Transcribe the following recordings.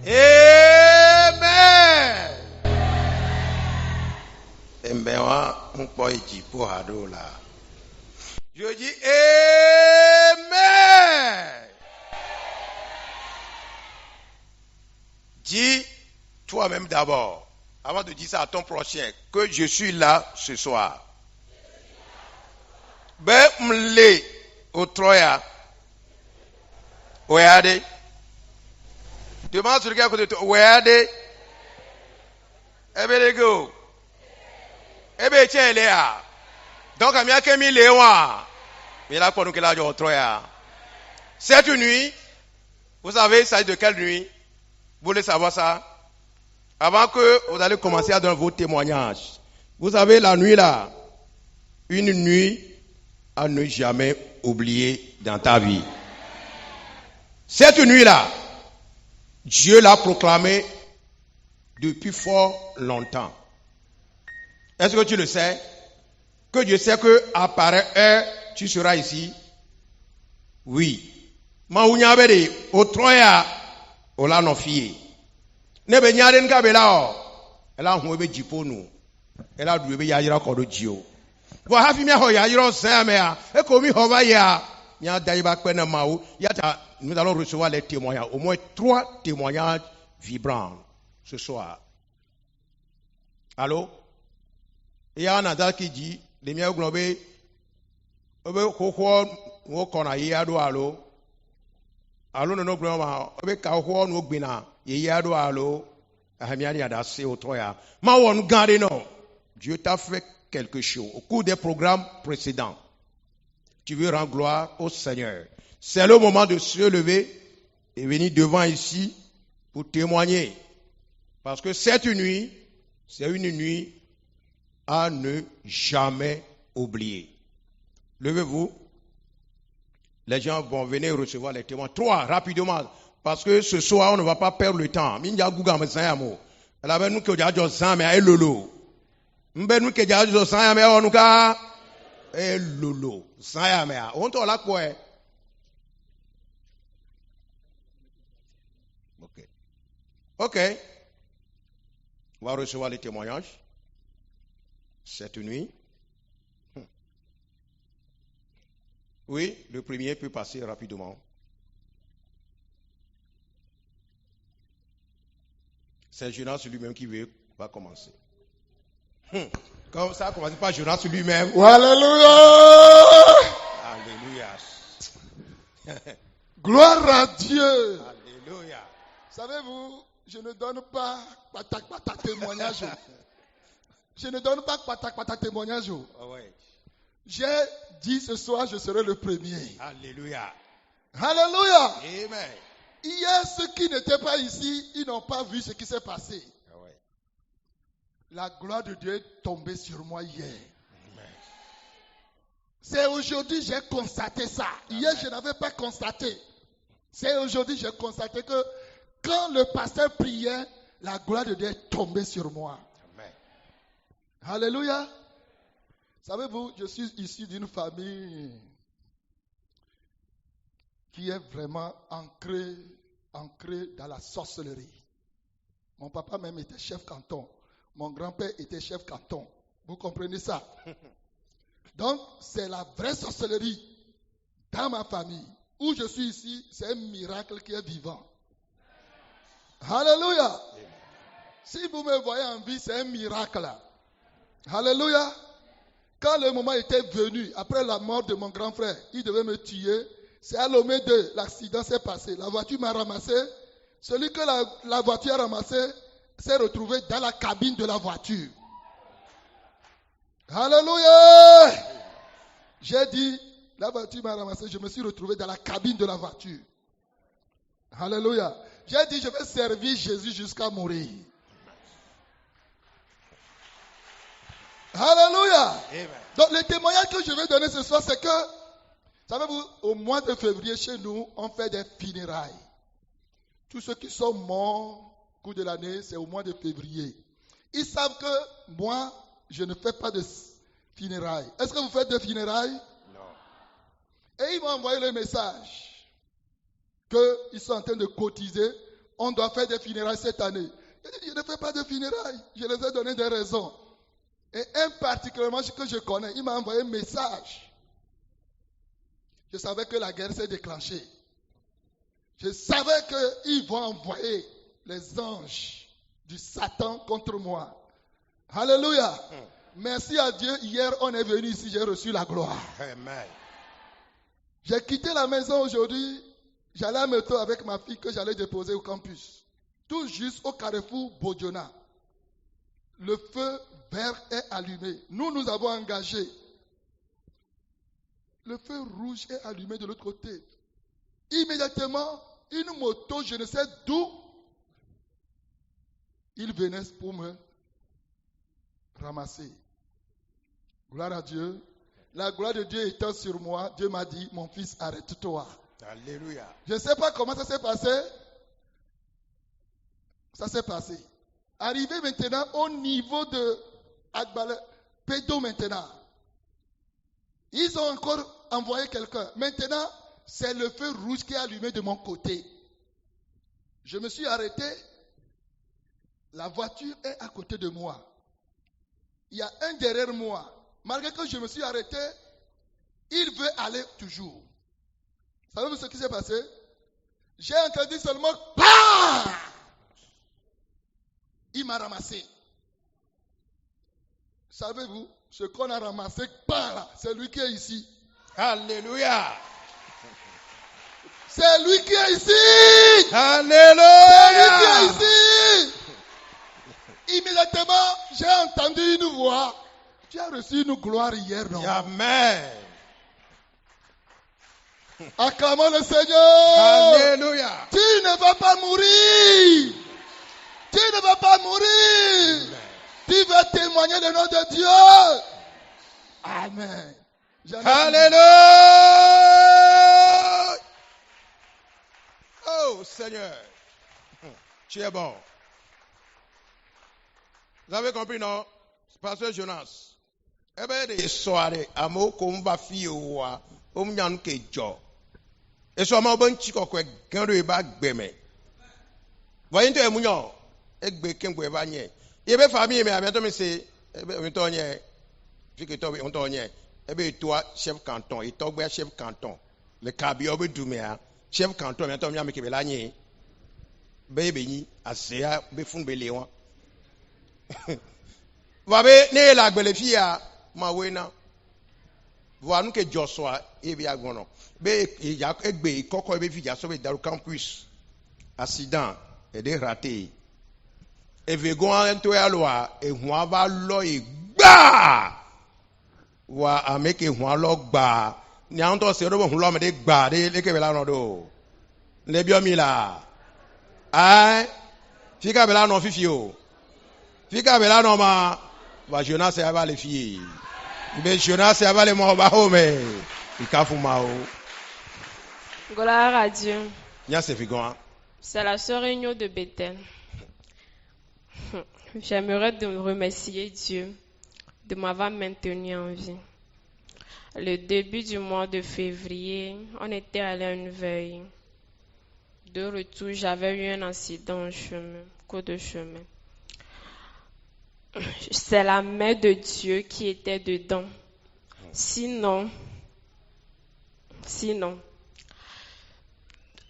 Amen. Je dis Amen. Dis toi-même d'abord, avant de dire ça à ton prochain, que je suis là ce soir. Ben m'le au Troya. Regardez. Demande sur quelqu'un de toi. Regardez. Eh bien, les gars. Eh bien, tiens, il est là. Donc, il y a qu'un léon. Mais là, pour nous, qu'il a au Troya. Cette nuit, vous savez, ça est de quelle nuit? Vous voulez savoir ça? Avant que vous allez commencer à donner vos témoignages. Vous savez, la nuit là, une nuit à ne jamais oublier dans ta vie. Cette nuit-là, Dieu l'a proclamé depuis fort longtemps. Est-ce que tu le sais? Que Dieu sait que à pareille heure, tu seras ici? Oui. Maounyabede, au Troya, au la no fille. Nebe nyaren kabela o. Ela huwebe jiponu. Ela duwebe yajira kodo jio. Wa hafi mi ho yajira seme a. E komi hova ya. Nya daiba kwena maou. Yata, nous allons recevoir les témoignages. Au moins 3 témoignages vibrants ce soir. Allô? Il y a un adage qui dit, les miens globés, wo kona yado allo. Allo no gloma, obe ka ho no gbina, yado allo. Ahamiani adase au troya. Ma won garde non. Dieu t'a fait quelque chose au cours des programmes précédents. Tu veux rendre gloire au Seigneur. C'est le moment de se lever et venir devant ici pour témoigner. Parce que cette nuit, c'est une nuit à ne jamais oublier. Levez-vous. Les gens vont venir recevoir les témoins. 3, rapidement. Parce que ce soir, on ne va pas perdre le temps. Minja Gouga Messayamo. Elle avait nous que déjà Josam et Lolo. Mbenu que déjà Josam et Onuka. Et Lolo. Sayamea. On t'en l'a quoi? Ok. Ok. On va recevoir les témoignages. Cette nuit. Oui, le premier peut passer rapidement. C'est Jonas lui-même qui va commencer. Comme ça, commencez par Jonas lui-même. Alléluia! Alléluia. Gloire à Dieu. Alléluia. Savez-vous, je ne donne pas patak témoignage. Je ne donne pas patak témoignage. Oh, ouais. J'ai dit ce soir, je serai le premier. Alléluia. Alléluia. Amen. Hier, ceux qui n'étaient pas ici, ils n'ont pas vu ce qui s'est passé. Oh, ouais. La gloire de Dieu est tombée sur moi hier. Amen. C'est aujourd'hui que j'ai constaté ça. Hier, je n'avais pas constaté. C'est aujourd'hui que j'ai constaté que quand le pasteur priait, la gloire de Dieu est tombée sur moi. Amen. Alléluia. Savez-vous, je suis issu d'une famille qui est vraiment ancrée dans la sorcellerie. Mon papa même était chef canton. Mon grand-père était chef canton. Vous comprenez ça? Donc, c'est la vraie sorcellerie dans ma famille. Où je suis ici, c'est un miracle qui est vivant. Alléluia. Si vous me voyez en vie, c'est un miracle. Alléluia. Quand le moment était venu, après la mort de mon grand frère, il devait me tuer. C'est à Lomé 2, l'accident s'est passé. La voiture m'a ramassé. Celui que la voiture a ramassé s'est retrouvé dans la cabine de la voiture. Alléluia. J'ai dit, la voiture m'a ramassé, je me suis retrouvé dans la cabine de la voiture. Alléluia. J'ai dit, je vais servir Jésus jusqu'à mourir. Alléluia. Amen. Donc, le témoignage que je vais donner ce soir, c'est que, savez-vous, au mois de février, chez nous, on fait des funérailles. Tous ceux qui sont morts au cours de l'année, c'est au mois de février. Ils savent que moi, je ne fais pas de funérailles. Est-ce que vous faites des funérailles? Non. Et ils m'ont envoyé le message qu'ils sont en train de cotiser. on doit faire des funérailles cette année. Je ne fais pas de funérailles. Je les ai donné des raisons. Et un particulièrement que je connais, il m'a envoyé un message. Je savais que la guerre s'est déclenchée. Je savais qu'ils vont envoyer les anges du Satan contre moi. Alléluia. Merci à Dieu. Hier, on est venu ici, j'ai reçu la gloire. Amen. J'ai quitté la maison aujourd'hui. J'allais à Meto avec ma fille que j'allais déposer au campus. Tout juste au carrefour Bodiona. Le feu vert est allumé. Nous avons engagé. Le feu rouge est allumé de l'autre côté. Immédiatement, une moto, je ne sais d'où, il venait pour me ramasser. Gloire à Dieu. La gloire de Dieu étant sur moi, Dieu m'a dit, mon fils, arrête-toi. Alléluia. Je ne sais pas comment ça s'est passé. Ça s'est passé. Arrivé maintenant au niveau de Agbale, Pédo maintenant. Ils ont encore envoyé quelqu'un. Maintenant, c'est le feu rouge qui est allumé de mon côté. Je me suis arrêté. La voiture est à côté de moi. Il y a un derrière moi. Malgré que je me suis arrêté, il veut aller toujours. Savez-vous ce qui s'est passé? J'ai entendu seulement PAM! Il m'a ramassé. Savez-vous, ce qu'on a ramassé par là, c'est lui qui est ici. Alléluia. C'est lui qui est ici. Alléluia. C'est lui qui est ici. Immédiatement, j'ai entendu une voix. Tu as reçu une gloire hier, non? Amen. Acclamons le Seigneur. Alléluia. Tu ne vas pas mourir. Tu ne vas pas mourir. Amen. Tu vas témoigner le nom de Dieu. Amen. Alléluia. Oh Seigneur, tu es bon. Vous avez compris, non? Pasteur Jonas. Eh bien, des soirées, à mon combat fioua, au m'yan que jo. Et soit mon bon chico, quoi, quand le bag bémé. Voyez, tu es mounion, et békin, quoi, vanier. Il y avait famille, mais à bientôt, mais c'est, eh bien, on t'en est, puis que toi, on t'en est. Eh bien, toi, chef canton, et toi, chef canton. Le cabio, Doumea, chef canton, mais toi, mais qui veut l'année. Baby, assez, befun beléon. Wabe ne la gbelefia ma wena wa nu ke Joshua e bi agono be ya egbe koko be fi ya so be daru campus accident e de raté e vegon en to ya lo a e hun aba lo e gba wa ameke hun lo gba ni an to se ro hun lo me de gba de le ke be la no do le bi o mi la ai fi ka be la no fifi o Fika bela no ma va Jonas e ava le fille. Be Jonas e ava le mo ba home. Ikafu mao. Gloire à Dieu. Nya se figon. C'est la sœur réunion de Bethel. J'aimerais de remercier Dieu de m'avoir maintenu en vie. Le début du mois de février, on était allé à une veille. De retour, j'avais eu un accident au chemin, cours de chemin. C'est la main de Dieu qui était dedans. Sinon,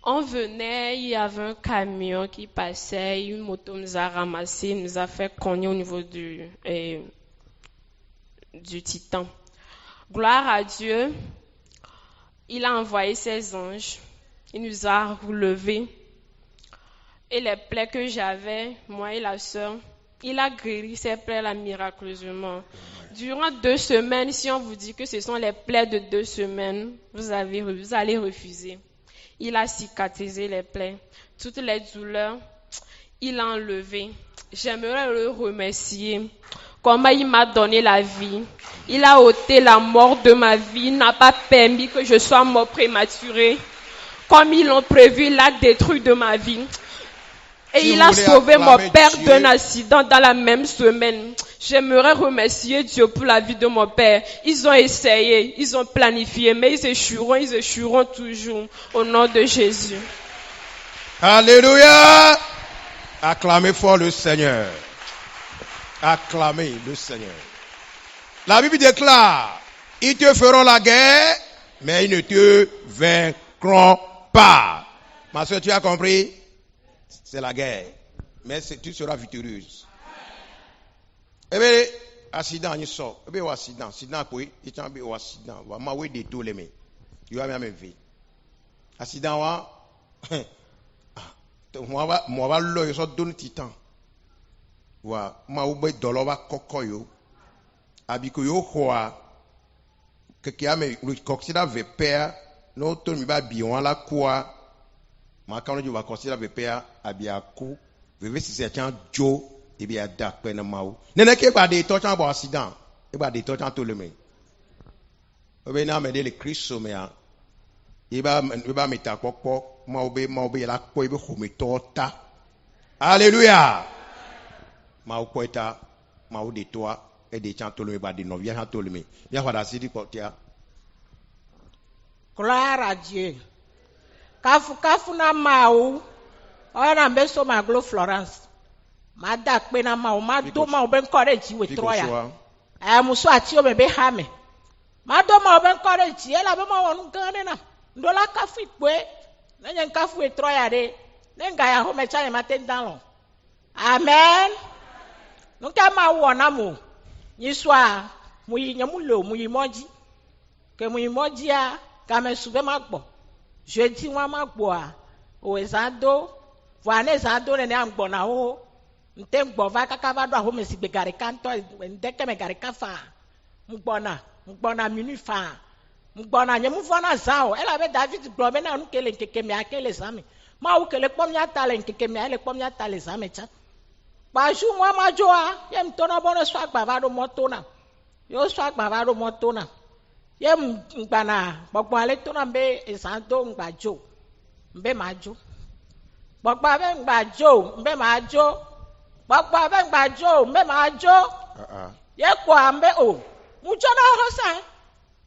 on venait, il y avait un camion qui passait, une moto nous a ramassé, nous a fait cogner au niveau du Titan. Gloire à Dieu, il a envoyé ses anges, il nous a relevés. Et les plaies que j'avais, moi et la sœur, il a guéri ces plaies-là miraculeusement. Durant 2 semaines, si on vous dit que ce sont les plaies de 2 semaines, vous allez refuser. Il a cicatrisé les plaies. Toutes les douleurs, il a enlevé. J'aimerais le remercier. Comment il m'a donné la vie. Il a ôté la mort de ma vie. Il n'a pas permis que je sois mort prématuré. Comme ils l'ont prévu, il a détruit de ma vie. Et il a sauvé mon père d'un accident dans la même semaine. J'aimerais remercier Dieu pour la vie de mon père. Ils ont essayé, ils ont planifié, mais ils échoueront toujours au nom de Jésus. Alléluia. Acclamez fort le Seigneur. Acclamez le Seigneur. La Bible déclare, ils te feront la guerre, mais ils ne te vaincront pas. Ma soeur, tu as compris? C'est la guerre. Mais tu seras victorieuse. Eh bien, accident, il sort. Eh bien, accident. Accident, quoi? Il t'en bien accident. Va m'avoir des taux les mains. Tu vas même vie. Accident, moi, va l'eau, il sort d'un titan. Wa, ma oube dolova kokoyo. Abiko yo hoa. Que qui a me, le coxida vepea. Non, tout mi ba bion la quoi. Ma quand on va considérer vepea, abiaku. Veve si c'est un Joe. Et bien, dak pe na mau. Nene ke ba de touch en bon accident. E ba de touch en tout le monde. Obe na me de le Christ somea. E ba meta kokpo. Ma obe la ko e be khometota. Alléluia. Ma poeta, ma de toi et des chantolmes ba de novia chantolme. Bien voilà c'est dit portia. Gloire à Dieu. Kafu na mau. Ora mbeso maglo Florence. Ma dak pe na mau ma do ma oben courage we troya. Muso ati o bebe hame. Ma do ma oben courage e la be ma wonu gane na. Ndola kafu ikwe. Na nyen kafu we troya de. Nenga ya ho me cha ma ten down. Amen. Nunca ma wona mu. Yiswa mu nyamulo mu yimoji. Ke mu yimoji a ka me sube magbo. Jeudi wa magbo a. O ezado. Voane ezado ne amgbo na ho. Nte mgbo va kaka va do ho me sigbe gare kanto ndeke me gare kafa. Mgbona minu fa. Mgbona nyemu vona zao. Ela be David gbo be na nkele nkeke me akele zame. Ma u kele pom ya tale nkeke me ale pom ya tale zame cha. Baju mwa majoa, yem tona bono swag bavado motona. Yo swag bavado motona. Yem mbana, bokwa le tona mbe esando mbajo. Mbe majo. Bokwa be mbajo, mbe majo. Bokwa be mbajo, mbe majo. Ye kwa mbe o. Mujona hosa.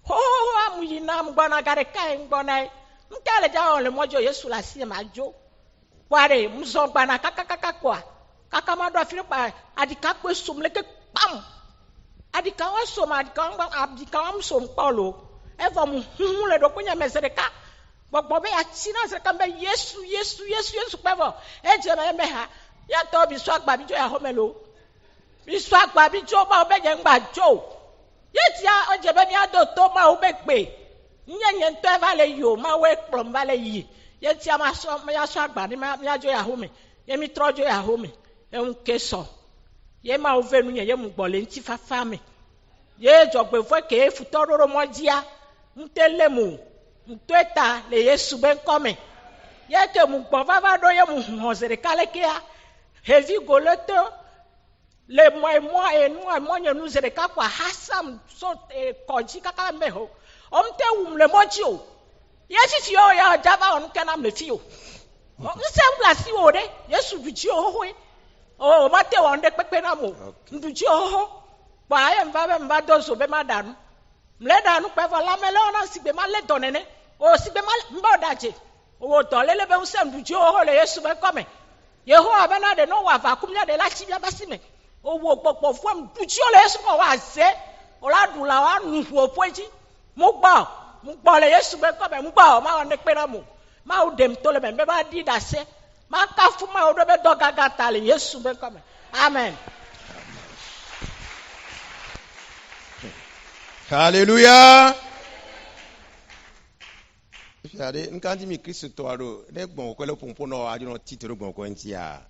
Ho amuyina mbana gareka mbona. Mkale jawo le mojo Yesu la si majo. Kware mzongana kakakaka kwa. Kakamado afiripa adika kwe somleke pam adika wa som adika wa som paulo eva mu le do kunya mezereka gbogbo be achina zereka be yesu pevo eje me ha ya to bi so agba bi jo ya homelo bi so agba bi jo ba obe je ngba jo yeti a oje be mi ado to ma obe pe nyenye nto eva le yo ma we plom ba le yi yeti a ma so ya so agba ni ma ya jo ya home ye mi trojo ya home keso ye ma ovenu ye mugbole nti fafa me ye jogbe fo ke futororo mojia ntelemu ntweta le Yesu ben come ye ke mugbo fafa do ye mu hozere kalekea hevi goloto le moi nyenu zere ka kwa hasam so koji kaka meho omte le mojio ye chichi yo ya jaba on kenam le fio nse blasi ode Yesu bichi ohoe. Oh, mate wonde pepe na mo. Nduji oho. Ba ye mba dozo be madanu. Mle danu pe vola mele ona sigbe ma le donene. O sigbe ma mba odaje. O to lele be unse nduji oho le Yesu be come. Yehowa be na de no wa va kumya de la chibia basime. O wo popo fu nduji o le Yesu ko wa ze. O la du la wa nu fu opoji. Mo gba le Yesu be come mo gba ma wonde pe na mo. Ma o dem to le be ba di da se. Makafuma odobe dogaga tale Yesu be come. Amen. Alléluia. Regardez, nkanti mi Kristo to aro, ne gbon ko le pompo no ajuno titoro gbon ko ntia.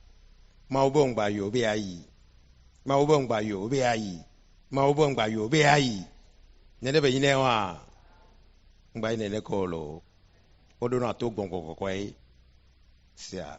Ma obo ngba yo be ayi. Ma obo ngba yo be ayi. Ma obo ngba yo be ayi. Ne de be yine wa. Ngba ine le ko lo. Odo na to gbon ko ko yi. Sia.